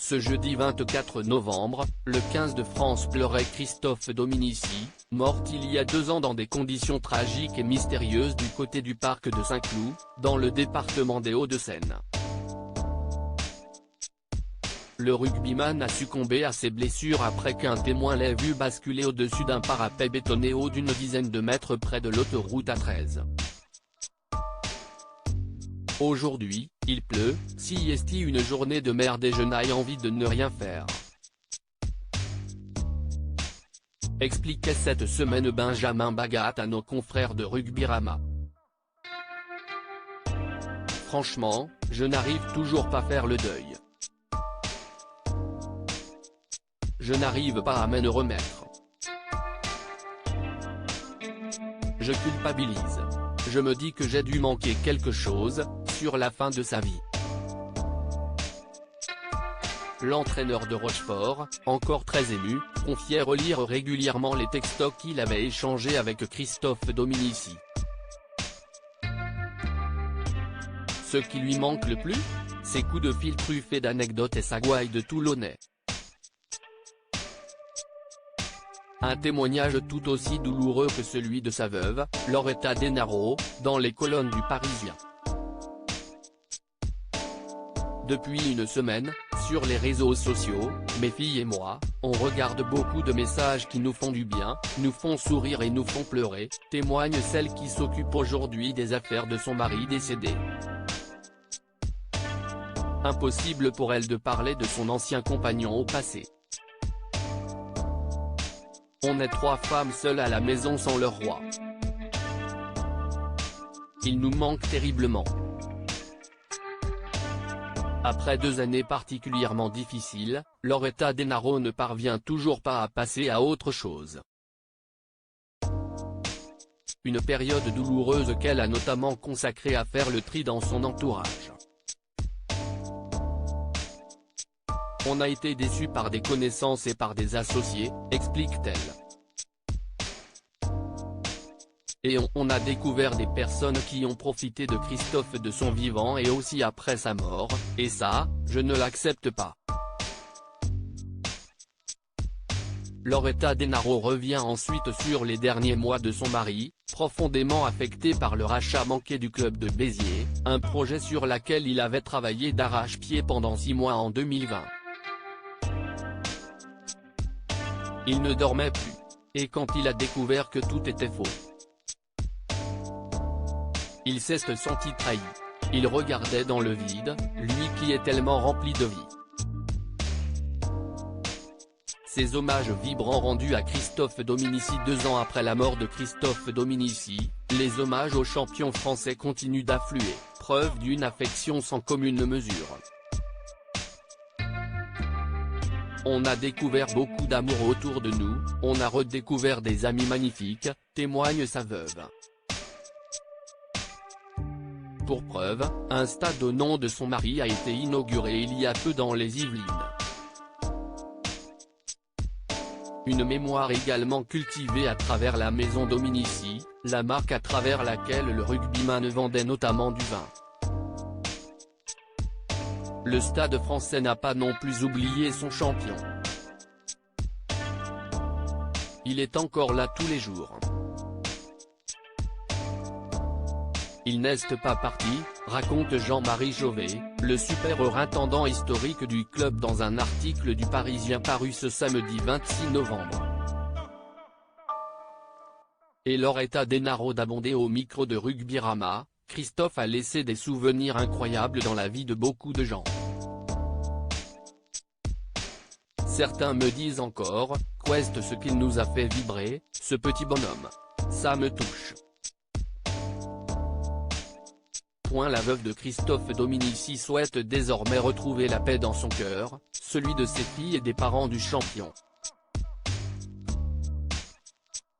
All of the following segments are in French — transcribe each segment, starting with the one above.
Ce jeudi 24 novembre, le 15 de France pleurait Christophe Dominici, mort il y a 2 ans dans des conditions tragiques et mystérieuses du côté du parc de Saint-Cloud, dans le département des Hauts-de-Seine. Le rugbyman a succombé à ses blessures après qu'un témoin l'ait vu basculer au-dessus d'un parapet bétonné haut d'une dizaine de mètres près de l'autoroute A13. Aujourd'hui, il pleut, si est une journée de merde et je n'ai envie de ne rien faire. Expliquait cette semaine Benjamin Bagat à nos confrères de Rugbyrama. Franchement, je n'arrive toujours pas à faire le deuil. Je n'arrive pas à m'en remettre. Je culpabilise. Je me dis que j'ai dû manquer quelque chose, sur la fin de sa vie. L'entraîneur de Rochefort, encore très ému, confiait relire régulièrement les textos qu'il avait échangés avec Christophe Dominici. Ce qui lui manque le plus, ses coups de fil truffés d'anecdotes et sa gouaille de Toulonnais. Un témoignage tout aussi douloureux que celui de sa veuve, Loretta Denaro, dans les colonnes du Parisien. Depuis une semaine, sur les réseaux sociaux, mes filles et moi, on regarde beaucoup de messages qui nous font du bien, nous font sourire et nous font pleurer, témoigne celle qui s'occupe aujourd'hui des affaires de son mari décédé. Impossible pour elle de parler de son ancien compagnon au passé. On est 3 femmes seules à la maison sans leur roi. Il nous manque terriblement. Après 2 années particulièrement difficiles, Loretta Denaro ne parvient toujours pas à passer à autre chose. Une période douloureuse qu'elle a notamment consacrée à faire le tri dans son entourage. On a été déçus par des connaissances et par des associés, explique-t-elle. Et on a découvert des personnes qui ont profité de Christophe de son vivant et aussi après sa mort, et ça, je ne l'accepte pas. Loretta Denaro revient ensuite sur les derniers mois de son mari, profondément affecté par le rachat manqué du club de Béziers, un projet sur lequel il avait travaillé d'arrache-pied pendant 6 mois en 2020. Il ne dormait plus. Et quand il a découvert que tout était faux, il s'est senti trahi. Il regardait dans le vide, lui qui est tellement rempli de vie. Ces hommages vibrants rendus à Christophe Dominici 2 ans après la mort de Christophe Dominici, les hommages aux champions français continuent d'affluer, preuve d'une affection sans commune mesure. On a découvert beaucoup d'amour autour de nous, on a redécouvert des amis magnifiques, témoigne sa veuve. Pour preuve, un stade au nom de son mari a été inauguré il y a peu dans les Yvelines. Une mémoire également cultivée à travers la maison Dominici, la marque à travers laquelle le rugbyman vendait notamment du vin. Le stade français n'a pas non plus oublié son champion. Il est encore là tous les jours. Il n'est pas parti, raconte Jean-Marie Jovet, le super-intendant historique du club dans un article du Parisien paru ce samedi 26 novembre. Et Loretta Denaro d'abonder au micro de Rugbyrama, Christophe a laissé des souvenirs incroyables dans la vie de beaucoup de gens. Certains me disent encore, qu'est-ce ce qu'il nous a fait vibrer, ce petit bonhomme. Ça me touche. La veuve de Christophe Dominici souhaite désormais retrouver la paix dans son cœur, celui de ses filles et des parents du champion.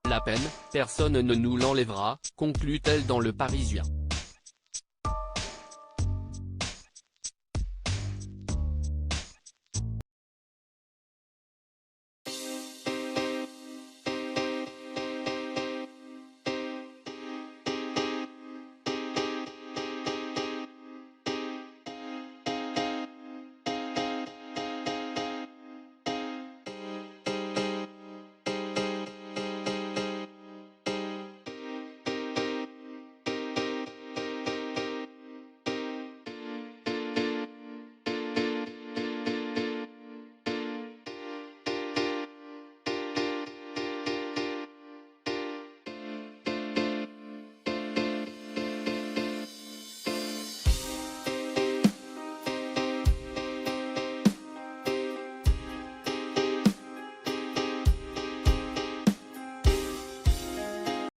La peine, personne ne nous l'enlèvera, conclut-elle dans Le Parisien.